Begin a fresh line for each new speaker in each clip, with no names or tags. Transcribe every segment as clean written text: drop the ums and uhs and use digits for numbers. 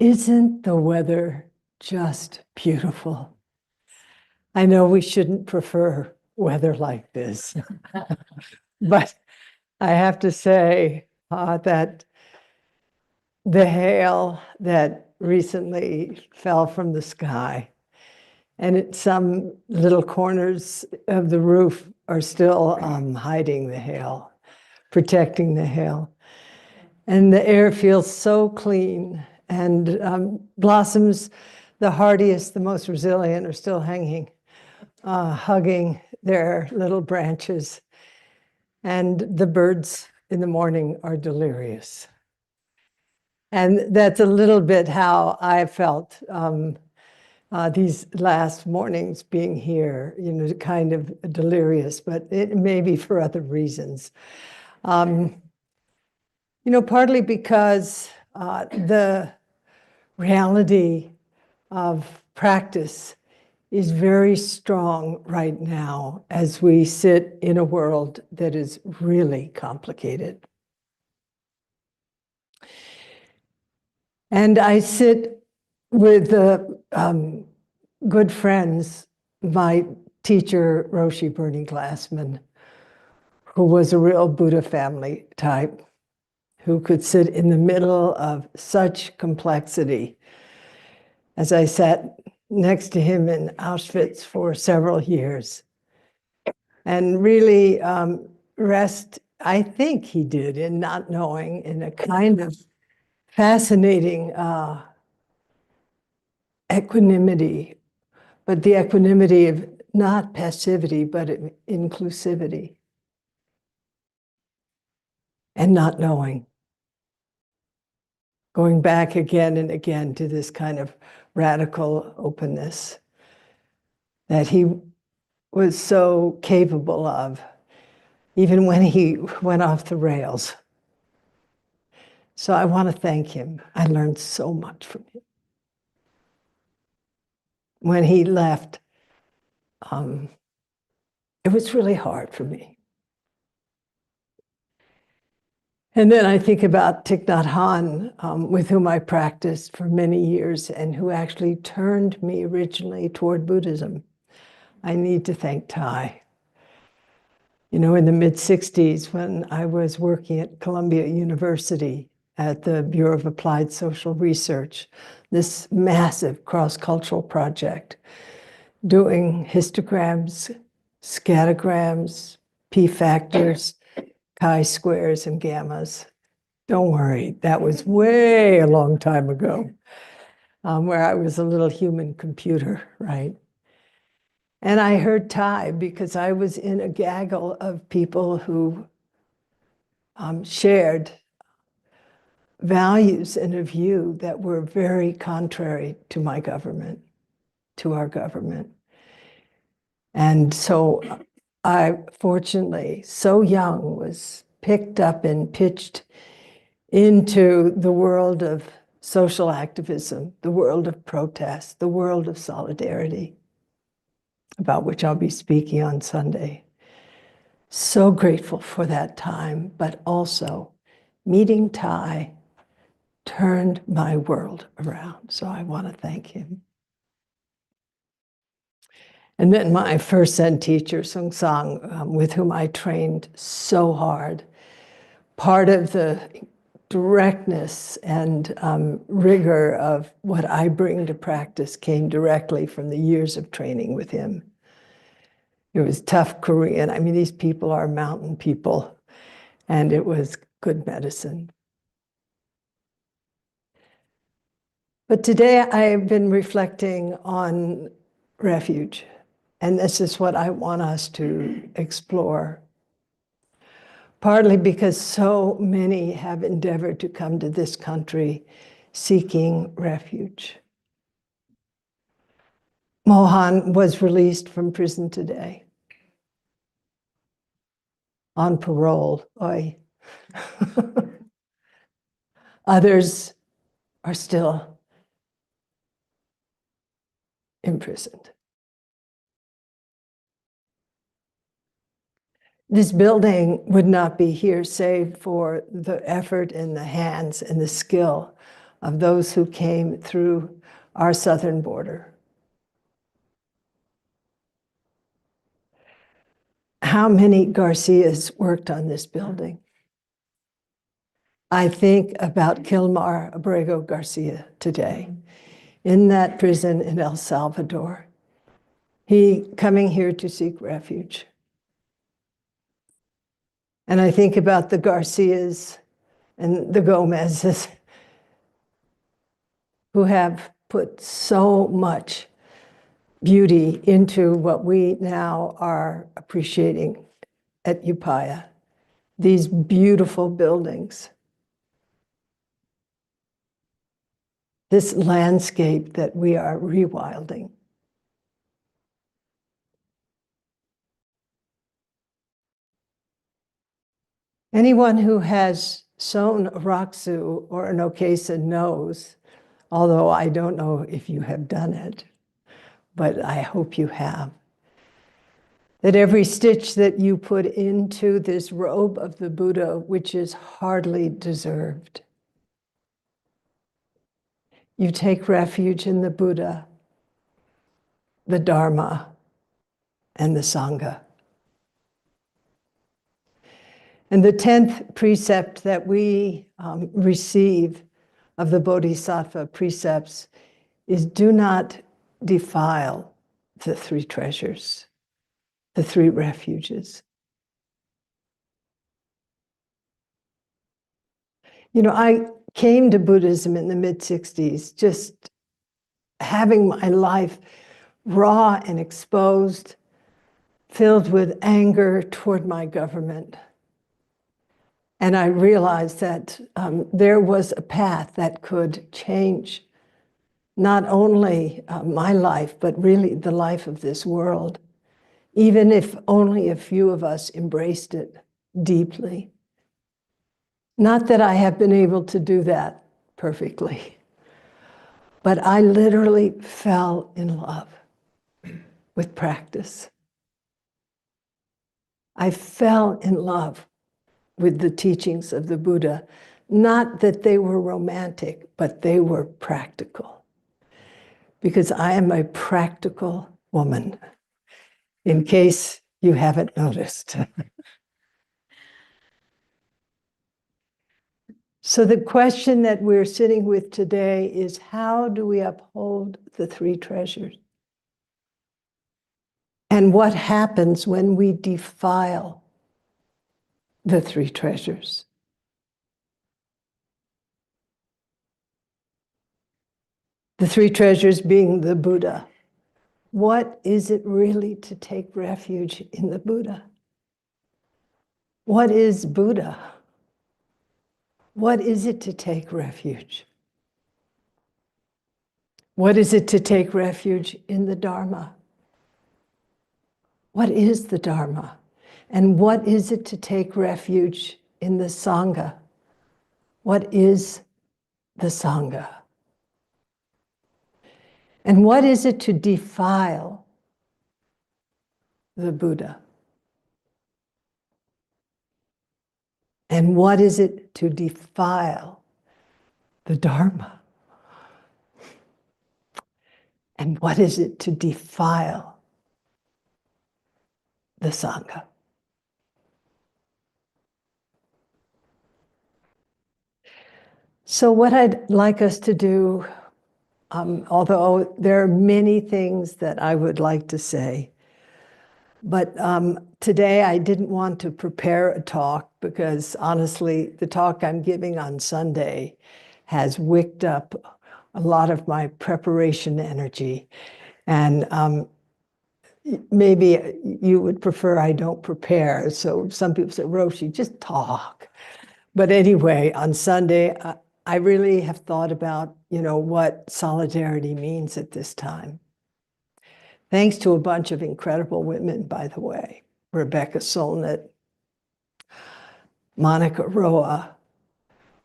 Isn't the weather just beautiful? I know we shouldn't prefer weather like this, but I have to say that the hail that recently fell from the sky and some little corners of the roof are still hiding the hail, protecting the hail. And the air feels so clean, and blossoms, the hardiest, the most resilient, are still hanging, hugging their little branches. And the birds in the morning are delirious. And that's a little bit how I felt these last mornings being here, kind of delirious, but it may be for other reasons. Partly because the reality of practice is very strong right now as we sit in a world that is really complicated. And I sit with good friends, my teacher, Roshi Bernie Glassman, who was a real Buddha family type, who could sit in the middle of such complexity. As I sat next to him in Auschwitz for several years, and really rest, I think he did, in not knowing, in a kind of fascinating equanimity, but the equanimity of not passivity, but inclusivity, and not knowing. Going back again and again to this kind of radical openness that he was so capable of, even when he went off the rails. So I want to thank him. I learned so much from him. When he left, it was really hard for me. And then I think about Thich Nhat Hanh, with whom I practiced for many years and who actually turned me originally toward Buddhism. I need to thank Thai. In the mid-60s, when I was working at Columbia University at the Bureau of Applied Social Research, this massive cross-cultural project, doing histograms, scatograms, p-factors, chi-squares, and gammas. Don't worry, that was way a long time ago, where I was a little human computer, right? And I heard Thai because I was in a gaggle of people who shared values and a view that were very contrary to my government, to our government. And so I, fortunately, so young, was picked up and pitched into the world of social activism, the world of protest, the world of solidarity, about which I'll be speaking on Sunday. So grateful for that time, but also meeting Thai turned my world around. So I want to thank him. And then my first Zen teacher, Sung Sang, with whom I trained so hard, part of the directness and rigor of what I bring to practice came directly from the years of training with him. It was tough Korean. I mean, these people are mountain people, and it was good medicine. But today I've been reflecting on refuge, and this is what I want us to explore. Partly because so many have endeavored to come to this country seeking refuge. Mohan was released from prison today on parole. Oy. Others are still imprisoned. This building would not be here save for the effort and the hands and the skill of those who came through our southern border. How many Garcias worked on this building? I think about Kilmar Abrego Garcia today in that prison in El Salvador. He coming here to seek refuge. And I think about the Garcias and the Gomezes who have put so much beauty into what we now are appreciating at Upaya, these beautiful buildings, this landscape that we are rewilding. Anyone who has sown a Raksu or an Okesa knows, although I don't know if you have done it, but I hope you have, that every stitch that you put into this robe of the Buddha, which is hardly deserved, you take refuge in the Buddha, the Dharma, and the Sangha. And the 10th precept that we receive of the Bodhisattva precepts is do not defile the three treasures, the three refuges. You know, I came to Buddhism in the mid-60s, just having my life raw and exposed, filled with anger toward my government. And I realized that there was a path that could change not only my life, but really the life of this world, even if only a few of us embraced it deeply. Not that I have been able to do that perfectly, but I literally fell in love with practice. I fell in love with the teachings of the Buddha, not that they were romantic, but they were practical. Because I am a practical woman, in case you haven't noticed. So the question that we're sitting with today is, how do we uphold the three treasures? And what happens when we defile the three treasures? The three treasures being the Buddha. What is it really to take refuge in the Buddha? What is Buddha? What is it to take refuge? What is it to take refuge in the Dharma? What is the Dharma? And what is it to take refuge in the Sangha? What is the Sangha? And what is it to defile the Buddha? And what is it to defile the Dharma? And what is it to defile the Sangha? So what I'd like us to do, although there are many things that I would like to say, but today I didn't want to prepare a talk because honestly, the talk I'm giving on Sunday has wicked up a lot of my preparation energy. And maybe you would prefer I don't prepare. So some people say, Roshi, just talk. But anyway, on Sunday, I really have thought about, what solidarity means at this time. Thanks to a bunch of incredible women, by the way. Rebecca Solnit, Monica Roa,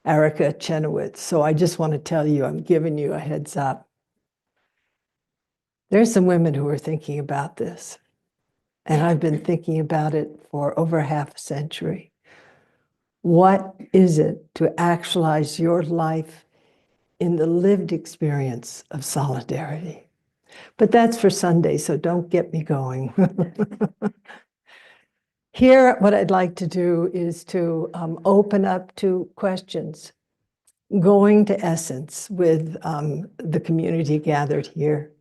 Erica Chenowitz. So I just want to tell you, I'm giving you a heads up. There's some women who are thinking about this. And I've been thinking about it for over half a century. What is it to actualize your life in the lived experience of solidarity. But that's for Sunday, so don't get me going. Here, what I'd like to do is to open up to questions, going to essence with the community gathered here.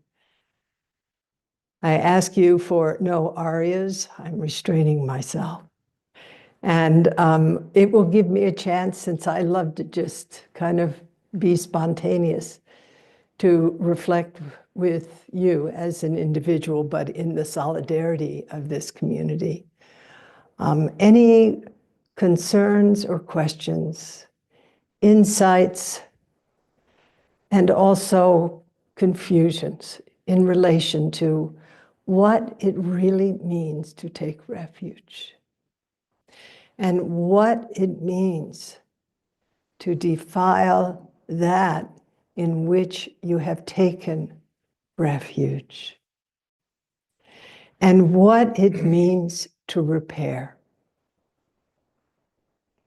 I ask you for no arias. I'm restraining myself. And it will give me a chance, since I love to just kind of be spontaneous, to reflect with you as an individual, but in the solidarity of this community. Any concerns or questions, insights, and also confusions in relation to what it really means to take refuge and what it means to defile that in which you have taken refuge, and what it means to repair.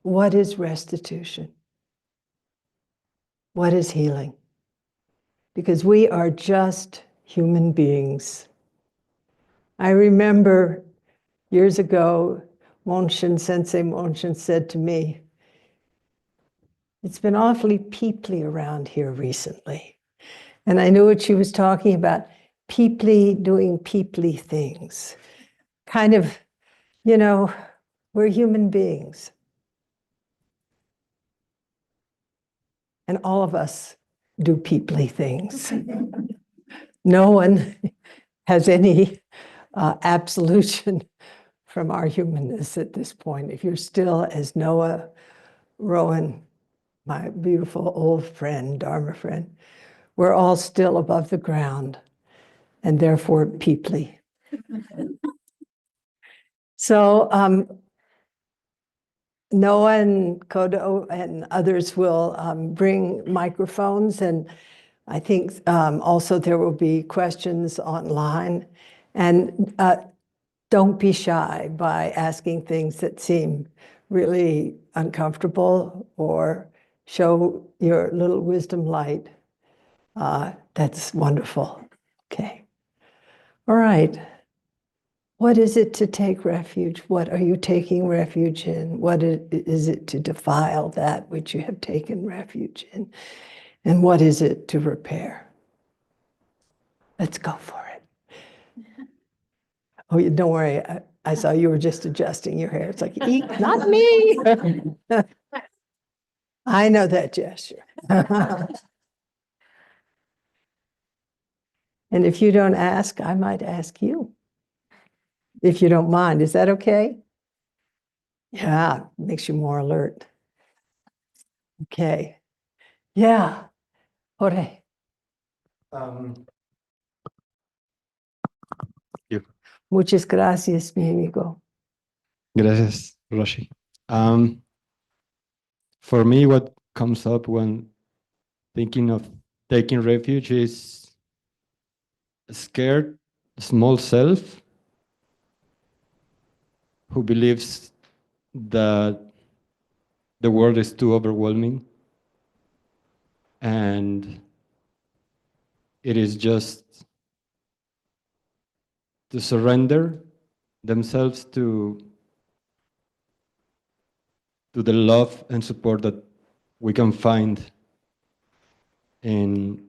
What is restitution? What is healing? Because we are just human beings. I remember years ago, Sensei Monshin said to me, "It's been awfully peoply around here recently." And I knew what she was talking about, peoply doing peoply things. Kind of, we're human beings. And all of us do peoply things. No one has any absolution from our humanness at this point. If you're still, as Noah, Rowan, my beautiful old friend, Dharma friend, we're all still above the ground and therefore peoply. So Noah and Kodo and others will bring microphones, and I think also there will be questions online. And don't be shy by asking things that seem really uncomfortable, or show your little wisdom light. That's wonderful. Okay. All right. What is it to take refuge? What are you taking refuge in? What is it to defile that which you have taken refuge in? And what is it to repair? Let's go for it. Oh, don't worry. I saw you were just adjusting your hair. It's like, eek, not me. I know that gesture. And if you don't ask, I might ask you, if you don't mind. Is that okay? Yeah, makes you more alert. Okay. Yeah. Jorge.
You.
Muchas gracias, mi amigo.
Gracias, Roshi. For me, what comes up when thinking of taking refuge is a scared, small self who believes that the world is too overwhelming and it is just to surrender themselves to the love and support that we can find in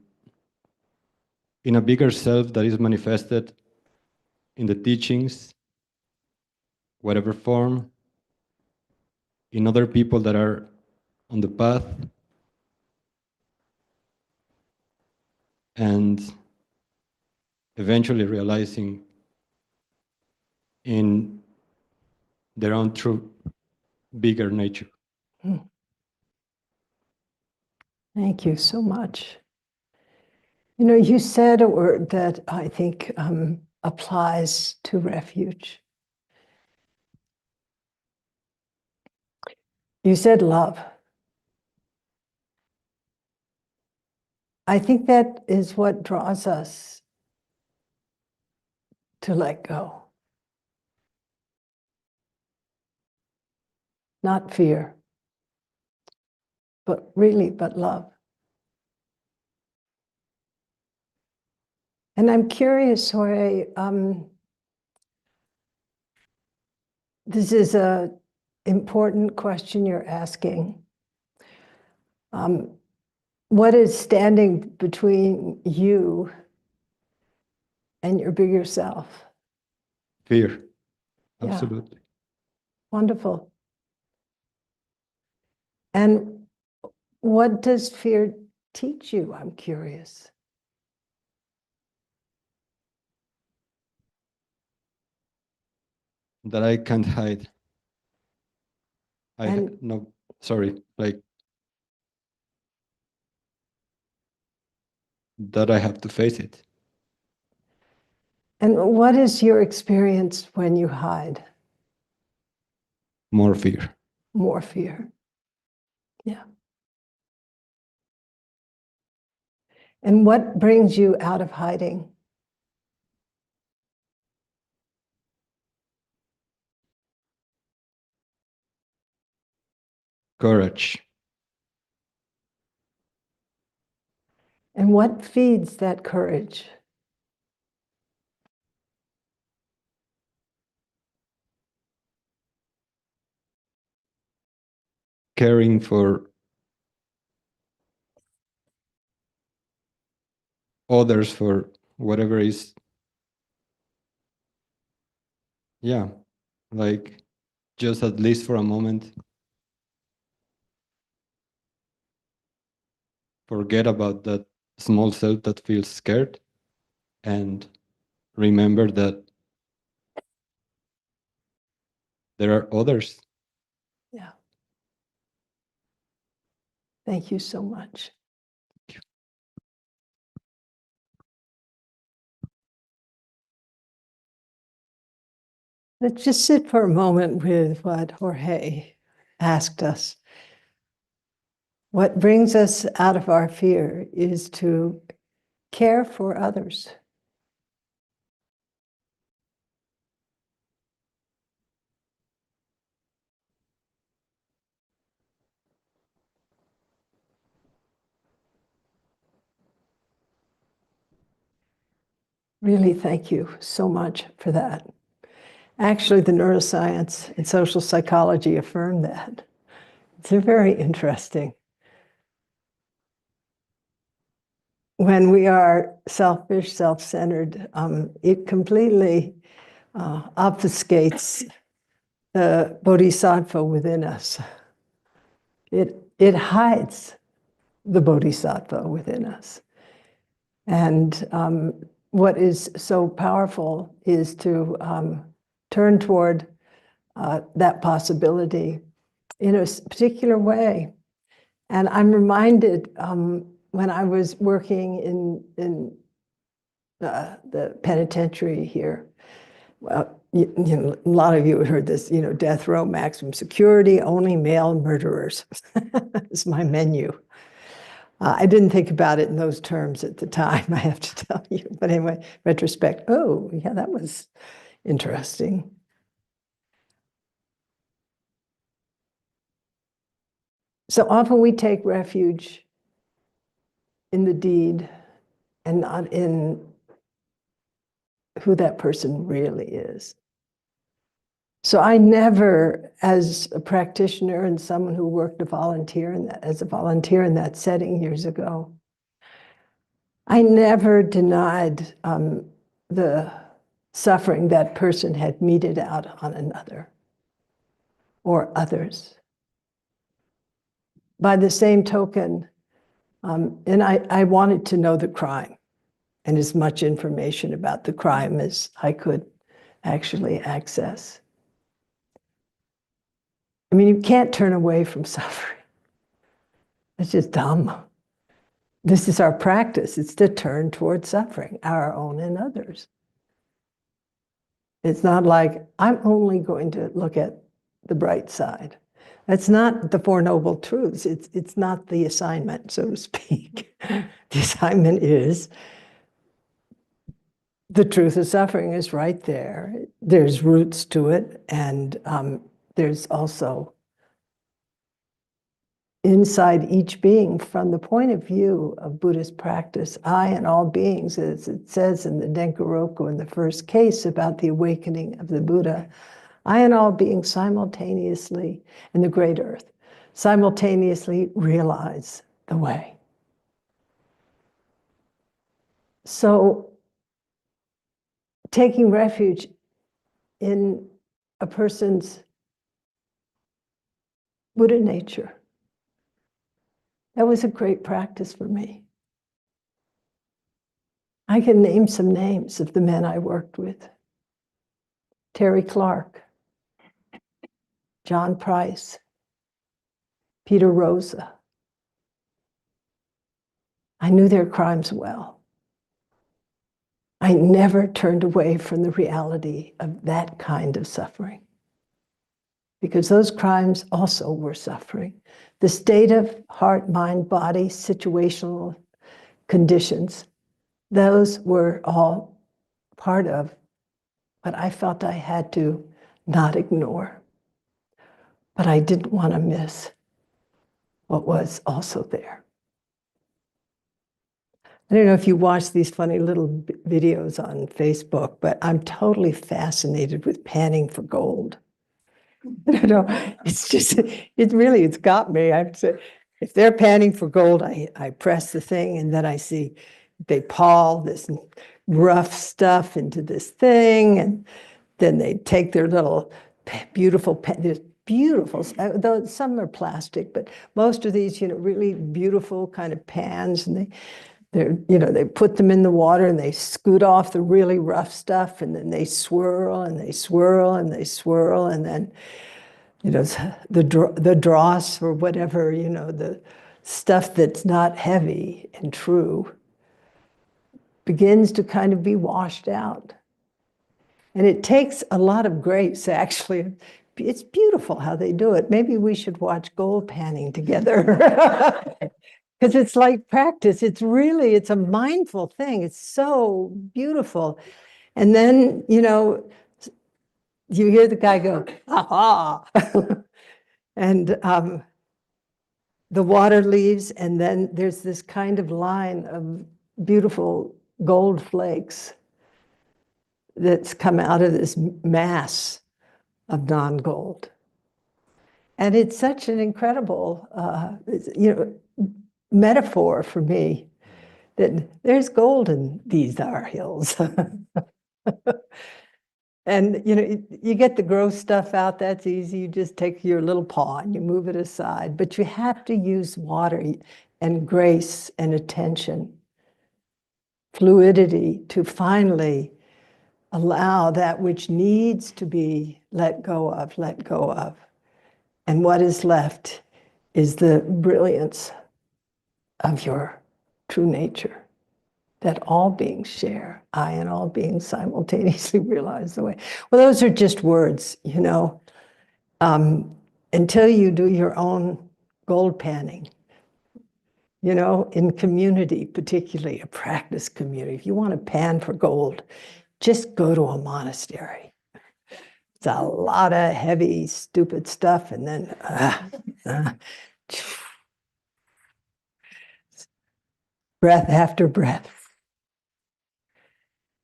a bigger self that is manifested in the teachings, whatever form, in other people that are on the path, and eventually realizing in their own true bigger nature.
Thank you so much. You said a word that I think applies to refuge. You said love. I think that is what draws us to let go. Not fear, but love. And I'm curious, Jorge, this is an important question you're asking. What is standing between you and your bigger self?
Fear.
Yeah.
Absolutely.
Wonderful. And what does fear teach you? I'm curious.
That I can't hide.
And
no, sorry, like that I have to face it.
and what is your experience when you hide?
More fear.
More fear. Yeah. And what brings you out of hiding?
Courage.
And what feeds that courage?
Caring for others, for whatever is, yeah, like just at least for a moment, forget about that small self that feels scared and remember that there are others.
Yeah. Thank you so much. Let's just sit for a moment with what Jorge asked us. What brings us out of our fear is to care for others. Really, thank you so much for that. Actually, the neuroscience and social psychology affirm that. It's very interesting. When we are selfish, self-centered, it completely obfuscates the bodhisattva within us. It hides the bodhisattva within us. And what is so powerful is to turn toward that possibility in a particular way. And I'm reminded when I was working in the penitentiary here, well, you know, a lot of you have heard this, you know, death row, maximum security, only male murderers. It's my menu. I didn't think about it in those terms at the time, I have to tell you. But anyway, retrospect, oh, yeah, that was interesting. So often we take refuge in the deed and not in who that person really is. So I never, as a practitioner and someone who worked as a volunteer in that setting years ago, I never denied the suffering that person had meted out on another or others. By the same token, and I wanted to know the crime and as much information about the crime as I could actually access. I mean, you can't turn away from suffering. It's just Dharma. This is our practice. It's to turn toward suffering, our own and others. It's not like, I'm only going to look at the bright side. That's not the Four Noble Truths. It's not the assignment, so to speak. The assignment is the truth of suffering is right there. There's roots to it, and there's also inside each being from the point of view of Buddhist practice. I and all beings, as it says in the Denkaroku in the first case about the awakening of the Buddha, I and all beings simultaneously in the great earth, simultaneously realize the way. So taking refuge in a person's Buddha nature, that was a great practice for me. I can name some names of the men I worked with. Terry Clark, John Price, Peter Rosa. I knew their crimes well. I never turned away from the reality of that kind of suffering, because those crimes also were suffering. The state of heart, mind, body, situational conditions, those were all part of what I felt I had to not ignore. But I didn't want to miss what was also there. I don't know if you watch these funny little videos on Facebook, but I'm totally fascinated with panning for gold. I don't know, it's got me. I say, if they're panning for gold, I press the thing and then I see they pall this rough stuff into this thing, and then they take their little beautiful, there's beautiful, though some are plastic, but most of these, really beautiful kind of pans, and they put them in the water and they scoot off the really rough stuff, and then they swirl and they swirl and they swirl, and then the dross or whatever, the stuff that's not heavy and true begins to kind of be washed out. And it takes a lot of grace, actually. It's beautiful how they do it. Maybe we should watch gold panning together. Because it's like practice. It's a mindful thing. It's so beautiful. And then, you hear the guy go, aha. And the water leaves, and then there's this kind of line of beautiful gold flakes that's come out of this mass of non-gold. And it's such an incredible, metaphor for me that there's gold in these our hills. And, you get the gross stuff out, that's easy. You just take your little paw and you move it aside. But you have to use water and grace and attention, fluidity, to finally allow that which needs to be let go of. And what is left is the brilliance of your true nature that all beings share. I and all beings simultaneously realize the way. Well, those are just words, until you do your own gold panning, in community, particularly a practice community. If you want to pan for gold, just go to a monastery. It's a lot of heavy, stupid stuff, and then breath after breath.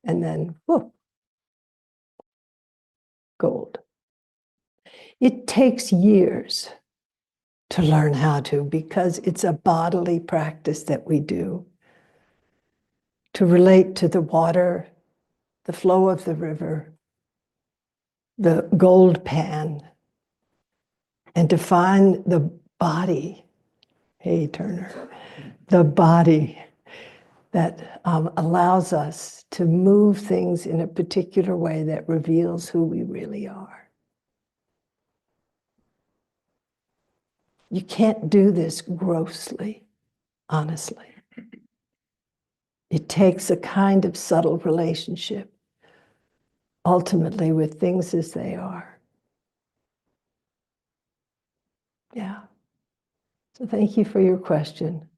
And then, whoop, gold. It takes years to learn how to, because it's a bodily practice that we do to relate to the water, the flow of the river, the gold pan, and to find the body, hey Turner, the body that allows us to move things in a particular way that reveals who we really are. You can't do this grossly, honestly. It takes a kind of subtle relationship, ultimately, with things as they are. Yeah. So thank you for your question.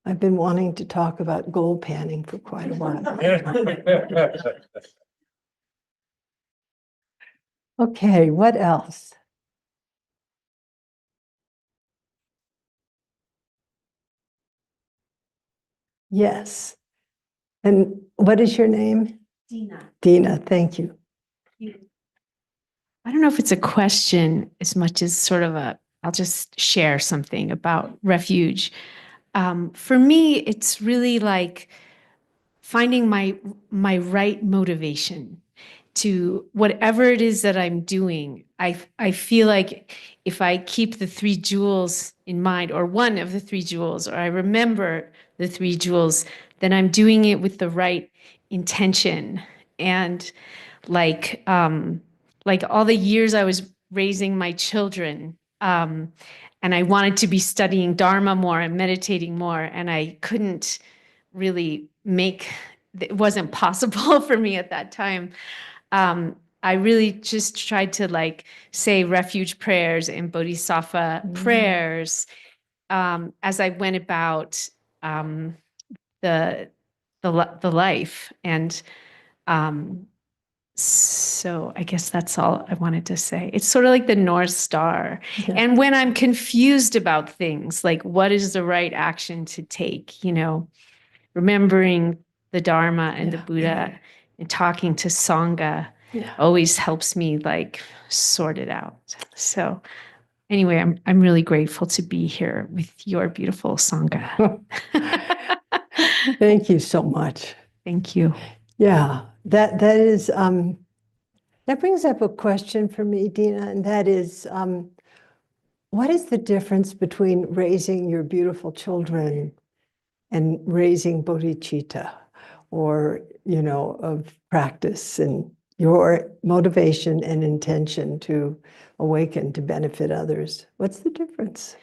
I've been wanting to talk about gold panning for quite a while. Okay, what else? Yes. And what is your name?
Dina.
Dina, thank you.
I don't know if it's a question as much as sort of I'll just share something about refuge. For me, it's really like finding my right motivation to whatever it is that I'm doing. I feel like if I keep the three jewels in mind, or one of the three jewels, or I remember the three jewels, then I'm doing it with the right intention. And like all the years I was raising my children, and I wanted to be studying Dharma more and meditating more, and I couldn't really it wasn't possible for me at that time. I really just tried to like say refuge prayers and bodhisattva prayers as I went about the life. And so I guess that's all I wanted to say. It's sort of like the North Star.
Yeah.
And when I'm confused about things, like what is the right action to take, remembering the Dharma and the Buddha and talking to Sangha always helps me like sort it out. So anyway, I'm really grateful to be here with your beautiful Sangha.
Thank you so much.
Thank you.
Yeah, that is that brings up a question for me, Dina, and that is what is the difference between raising your beautiful children and raising bodhicitta, or of practice, and your motivation and intention to awaken to benefit others? What's the difference?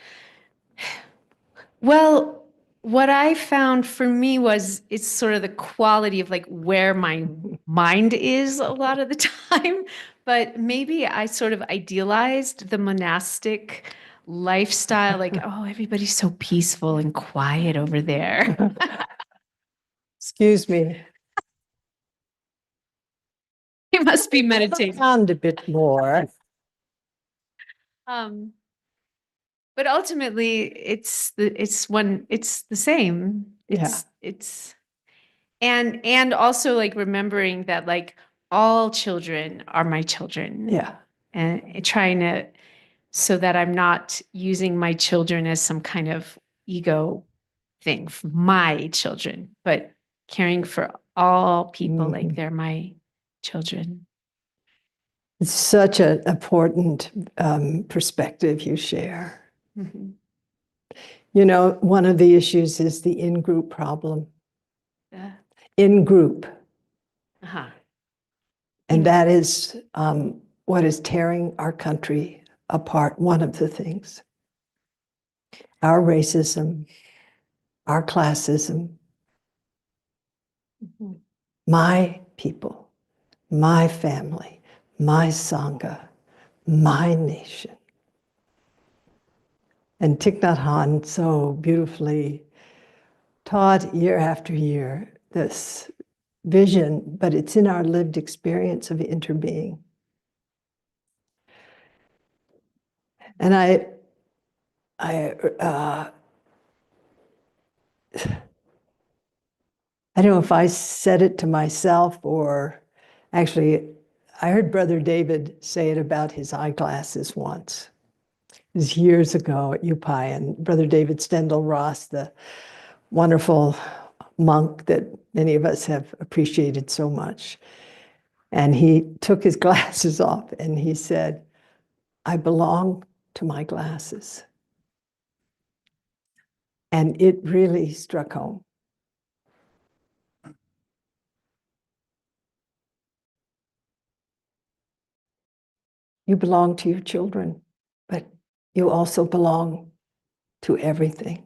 Well, what I found for me was it's sort of the quality of like where my mind is a lot of the time. But maybe I sort of idealized the monastic lifestyle, like, oh, everybody's so peaceful and quiet over there.
Excuse me.
You must be meditating.
Sound a bit more.
But ultimately, it's the same. And also like remembering that like all children are my children.
Yeah.
And trying to, so that I'm not using my children as some kind of ego thing for my children, but caring for all people like they're my children.
It's such an important perspective you share.
Mm-hmm.
One of the issues is the in-group problem.
Yeah.
In-group.
Uh-huh.
And that is what is tearing our country apart, one of the things. Our racism, our classism, my people, my family, my Sangha, my nation. And Thich Nhat Hanh so beautifully taught year after year this vision, but it's in our lived experience of interbeing. And I don't know if I said it to myself, or actually, I heard Brother David say it about his eyeglasses once. It was years ago at UPI, and Brother David Stendhal Ross, the wonderful monk that many of us have appreciated so much. And he took his glasses off and he said, "I belong to my glasses." And it really struck home. You belong to your children, but you also belong to everything.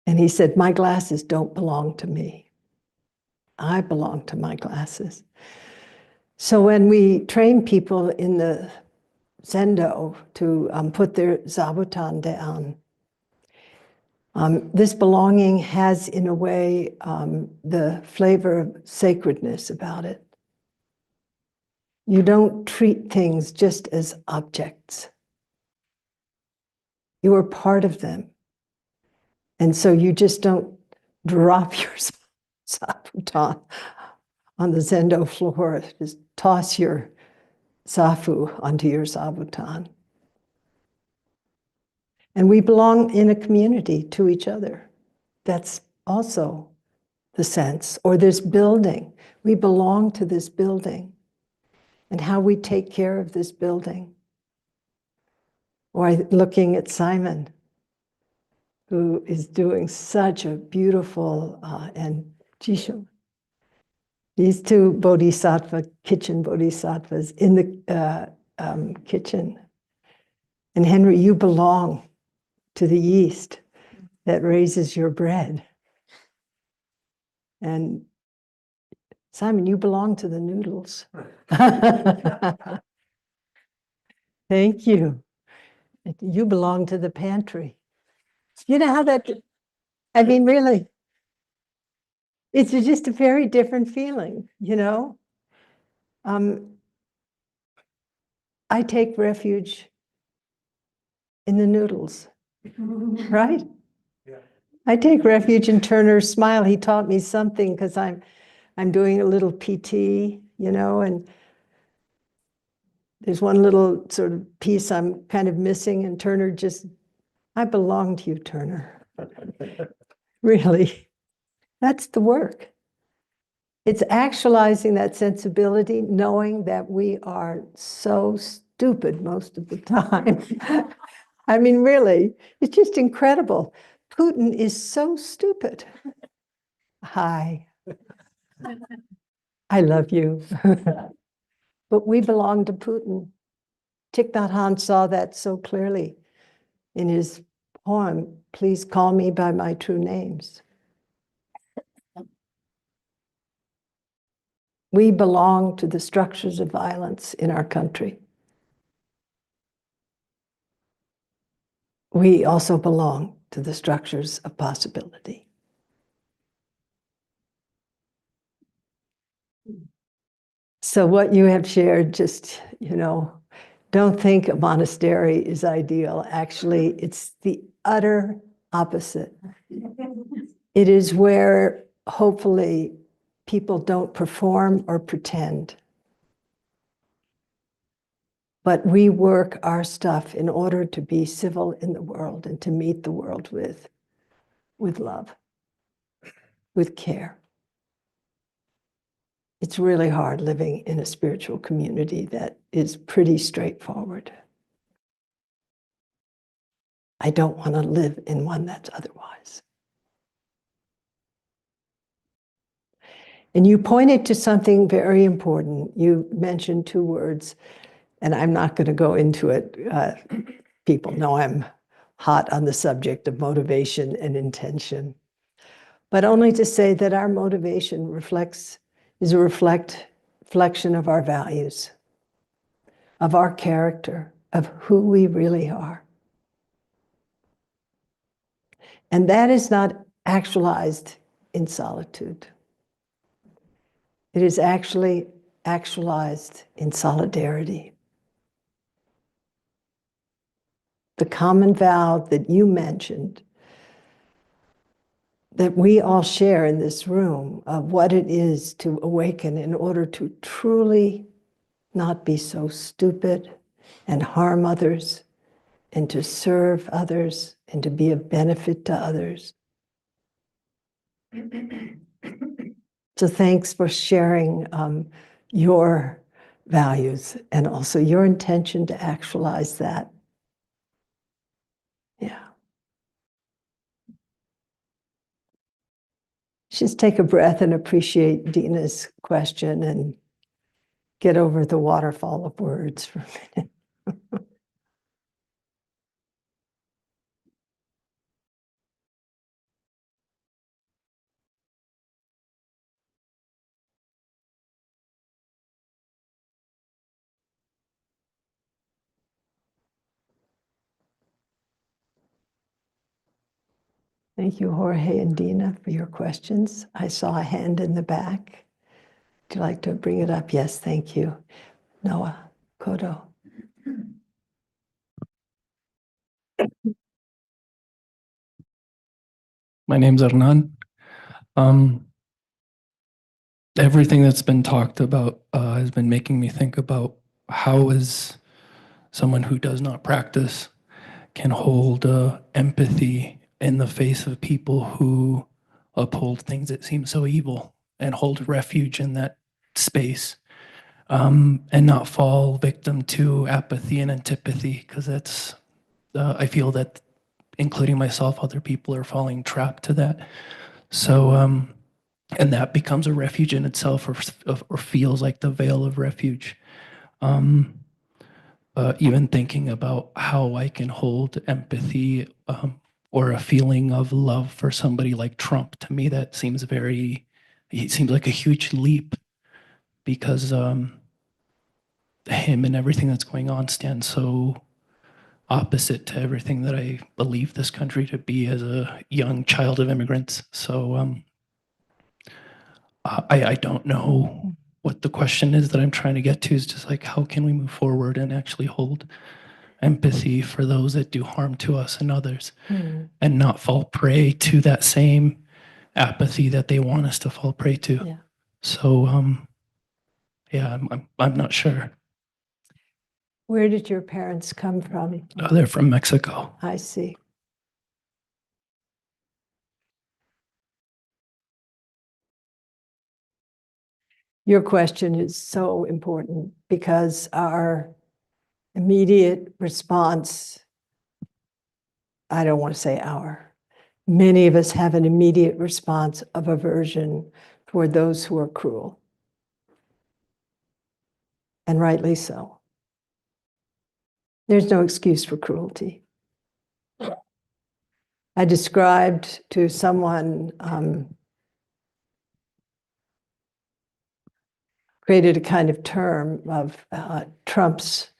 And he said, "My glasses don't belong to me. I belong to my glasses." So when we train people in the Zendo to put their zabuton down, this belonging has, in a way, the flavor of sacredness about it. You don't treat things just as objects. You are part of them. And so you just don't drop your zabuton on the Zendo floor. Just toss your zafu onto your zabuton. And we belong in a community to each other. That's also the sense. Or this building. We belong to this building. And how we take care of this building. Or looking at Simon, who is doing such a beautiful, and Jisho, these two bodhisattva, kitchen bodhisattvas in the kitchen. And Henry, you belong to the yeast that raises your bread. And Simon, you belong to the noodles. Thank you. You belong to the pantry. You know how that, I mean, really, it's just a very different feeling, you know? I take refuge in the noodles, right?
Yeah.
I take refuge in Turner's smile. He taught me something because I'm doing a little PT, you know, and there's one little sort of piece I'm kind of missing, and Turner just, I belong to you, Turner. Really, that's the work. It's actualizing that sensibility, knowing that we are so stupid most of the time. I mean, really, it's just incredible. Putin is so stupid. Hi. I love you. But we belong to Putin. Thich Nhat Hanh saw that so clearly in his poem, Please Call Me by My True Names. We belong to the structures of violence in our country. We also belong to the structures of possibility. So what you have shared, just, you know, don't think a monastery is ideal. Actually, it's the utter opposite. It is where hopefully people don't perform or pretend, but we work our stuff in order to be civil in the world and to meet the world with love, with care. It's really hard living in a spiritual community that is pretty straightforward. I don't want to live in one that's otherwise. And you pointed to something very important. You mentioned two words, and I'm not going to go into it. People know I'm hot on the subject of motivation and intention, but only to say that our motivation is a reflection of our values, of our character, of who we really are. And that is not actualized in solitude. It is actually actualized in solidarity. The common vow that you mentioned, that we all share in this room, of what it is to awaken in order to truly not be so stupid and harm others, and to serve others, and to be of benefit to others. So thanks for sharing your values and also your intention to actualize that. Yeah. Just take a breath and appreciate Dina's question and get over the waterfall of words for a minute. Thank you, Jorge and Dina, for your questions. I saw a hand in the back. Would you like to bring it up? Yes, thank you. Noah, Kodo.
My name's Hernan. Everything that's been talked about has been making me think about how is someone who does not practice can hold empathy in the face of people who uphold things that seem so evil and hold refuge in that space, and not fall victim to apathy and antipathy, because that's I feel that, including myself, other people are falling trapped to that. So and that becomes a refuge in itself, or feels like the veil of refuge. Even thinking about how I can hold empathy, or a feeling of love for somebody like Trump, to me, that seems it seems like a huge leap, because him and everything that's going on stands so opposite to everything that I believe this country to be as a young child of immigrants. So I don't know what the question is that I'm trying to get to. Is just like, how can we move forward and actually hold empathy for those that do harm to us and others, and not fall prey to that same apathy that they want us to fall prey to.
Yeah.
So yeah, I'm not sure.
Where did your parents come from?
They're from Mexico.
I see. Your question is so important because our immediate response, I don't want to say many of us have an immediate response of aversion toward those who are cruel. And rightly so. There's no excuse for cruelty. I described to someone, created a kind of term of Trump's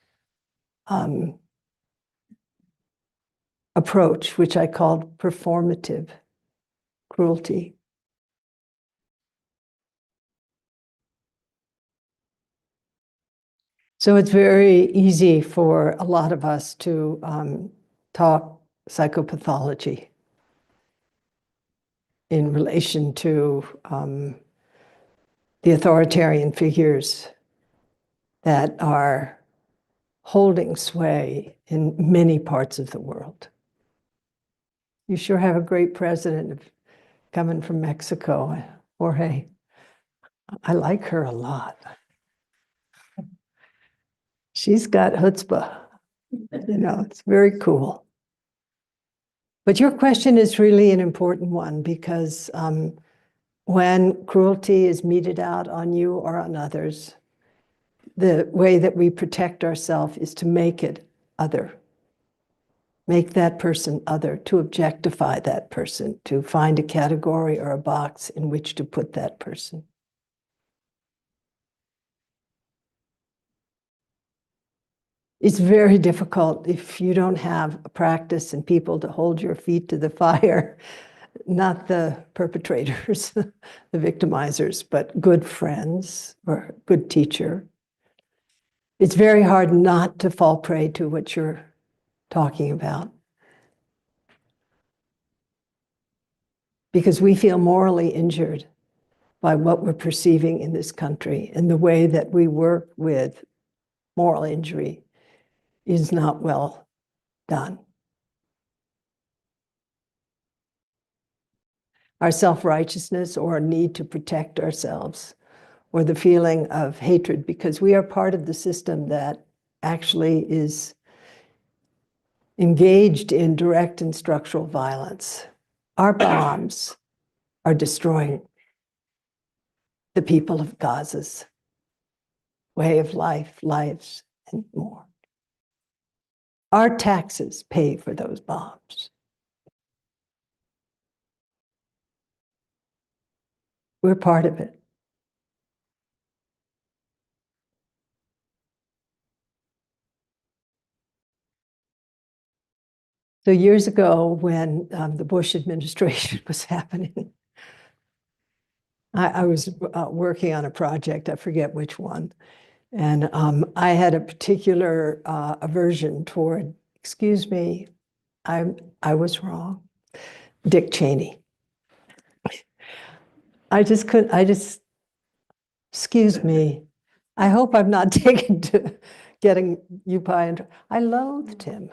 approach, which I called performative cruelty. So it's very easy for a lot of us to talk psychopathology in relation to the authoritarian figures that are holding sway in many parts of the world. You sure have a great president coming from Mexico, Jorge. I like her a lot. She's got chutzpah. It's very cool. But your question is really an important one, because when cruelty is meted out on you or on others, the way that we protect ourselves is to make it other. Make that person other, to objectify that person, to find a category or a box in which to put that person. It's very difficult if you don't have a practice and people to hold your feet to the fire, not the perpetrators, the victimizers, but good friends or good teacher. It's very hard not to fall prey to what you're talking about, because we feel morally injured by what we're perceiving in this country, and the way that we work with moral injury is not well done. Our self-righteousness, or a need to protect ourselves, or the feeling of hatred because we are part of the system that actually is engaged in direct and structural violence. Our bombs are destroying the people of Gaza's way of life, lives, and more. Our taxes pay for those bombs. We're part of it. So years ago, when the Bush administration was happening, I was working on a project, I forget which one, and I had a particular aversion toward, excuse me, I was wrong, Dick Cheney. I just couldn't, excuse me. I hope I'm not taken to getting you by, I loathed him.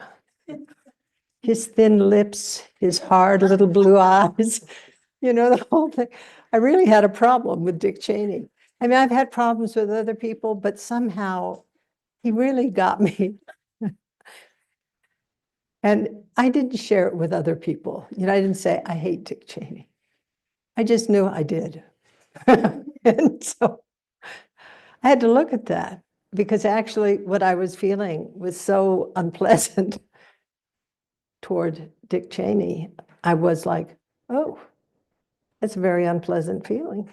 His thin lips, his hard little blue eyes, the whole thing. I really had a problem with Dick Cheney. I mean, I've had problems with other people, but somehow he really got me. And I didn't share it with other people. I didn't say, I hate Dick Cheney. I just knew I did. And so I had to look at that because actually what I was feeling was so unpleasant toward Dick Cheney. I was like, oh, that's a very unpleasant feeling.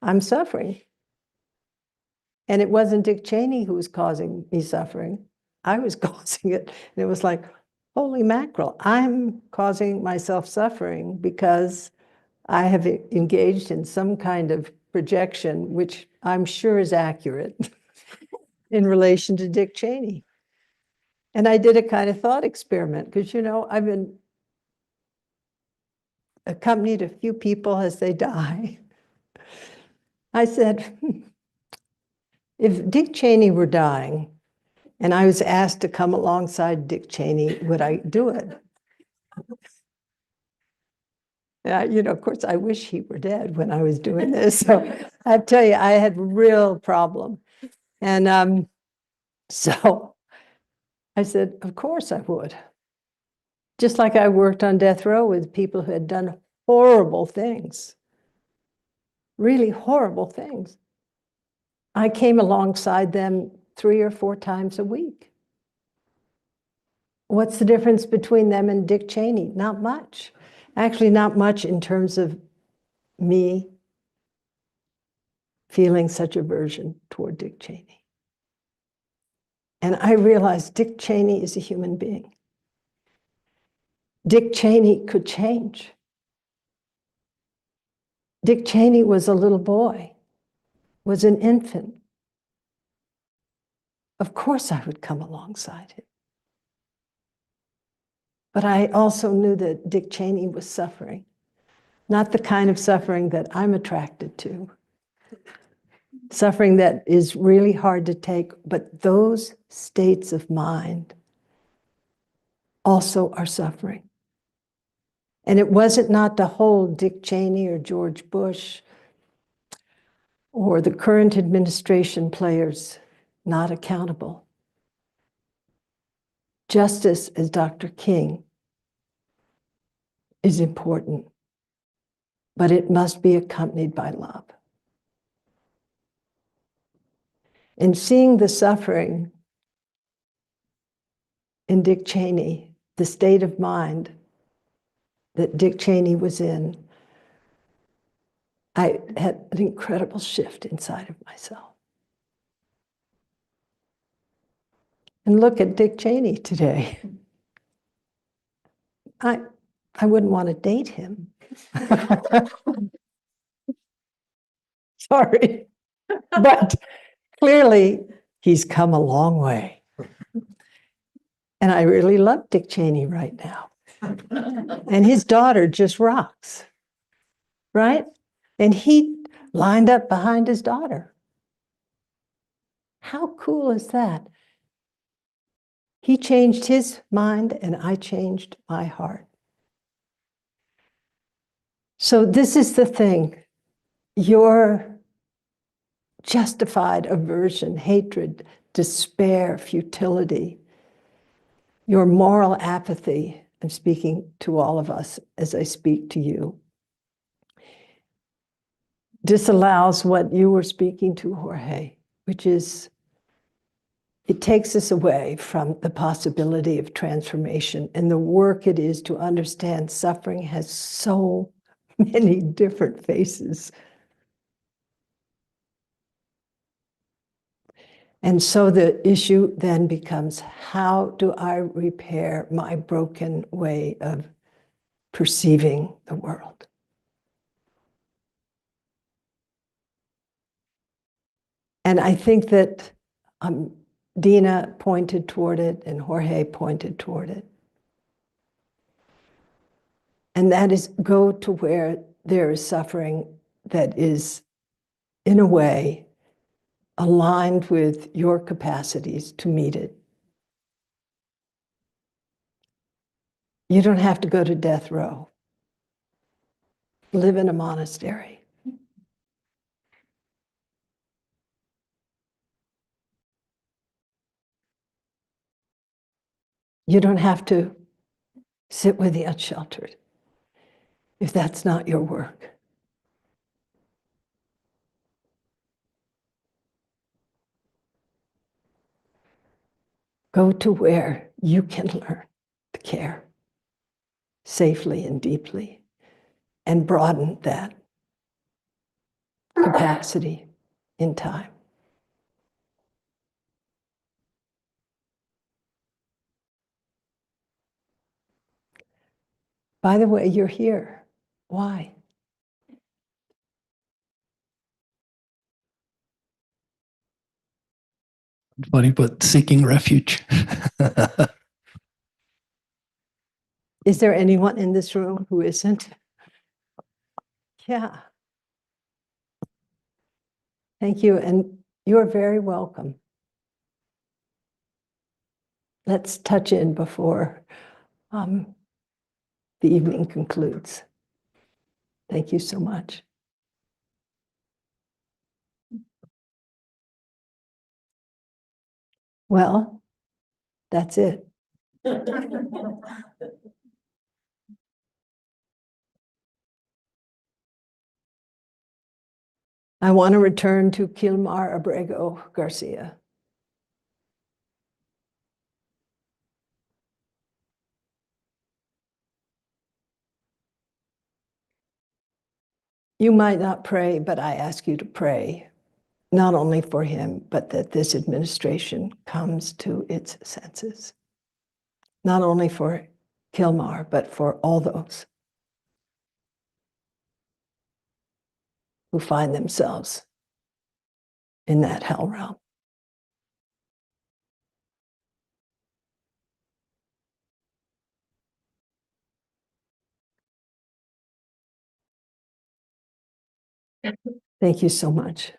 I'm suffering. And it wasn't Dick Cheney who was causing me suffering. I was causing it. And it was like, holy mackerel, I'm causing myself suffering because I have engaged in some kind of projection, which I'm sure is accurate in relation to Dick Cheney. And I did a kind of thought experiment because, I've been accompanied a few people as they die. I said, if Dick Cheney were dying and I was asked to come alongside Dick Cheney, would I do it? Of course, I wish he were dead when I was doing this. So I tell you, I had a real problem. And so I said, of course I would. Just like I worked on death row with people who had done horrible things, really horrible things. I came alongside them 3 or 4 times a week. What's the difference between them and Dick Cheney? Not much. Actually, not much in terms of me feeling such aversion toward Dick Cheney. And I realized Dick Cheney is a human being. Dick Cheney could change. Dick Cheney was a little boy, was an infant. Of course I would come alongside him. But I also knew that Dick Cheney was suffering, not the kind of suffering that I'm attracted to. Suffering that is really hard to take, but those states of mind also are suffering. And it wasn't not to hold Dick Cheney or George Bush or the current administration players not accountable. Justice, as Dr. King, is important, but it must be accompanied by love. And seeing the suffering in Dick Cheney, the state of mind that Dick Cheney was in, I had an incredible shift inside of myself. And look at Dick Cheney today. I wouldn't want to date him. Sorry. But clearly, he's come a long way. And I really love Dick Cheney right now. And his daughter just rocks, right? And he lined up behind his daughter. How cool is that? He changed his mind and I changed my heart. So this is the thing. Your justified aversion, hatred, despair, futility, your moral apathy, I'm speaking to all of us as I speak to you, disallows what you were speaking to, Jorge, which is it takes us away from the possibility of transformation and the work it is to understand suffering has so many different faces. And so the issue then becomes, how do I repair my broken way of perceiving the world? And I think that Dina pointed toward it and Jorge pointed toward it. And that is, go to where there is suffering that is, in a way, aligned with your capacities to meet it. You don't have to go to death row. Live in a monastery. You don't have to sit with the unsheltered if that's not your work. Go to where you can learn to care safely and deeply and broaden that capacity in time. By the way, you're here. Why?
Funny, but seeking refuge.
Is there anyone in this room who isn't? Yeah. Thank you, and you're very welcome. Let's touch in before the evening concludes. Thank you so much. Well, that's it. I want to return to Kilmar Abrego Garcia. You might not pray, but I ask you to pray, not only for him, but that this administration comes to its senses. Not only for Kilmar, but for all those who find themselves in that hell realm. Thank you so much.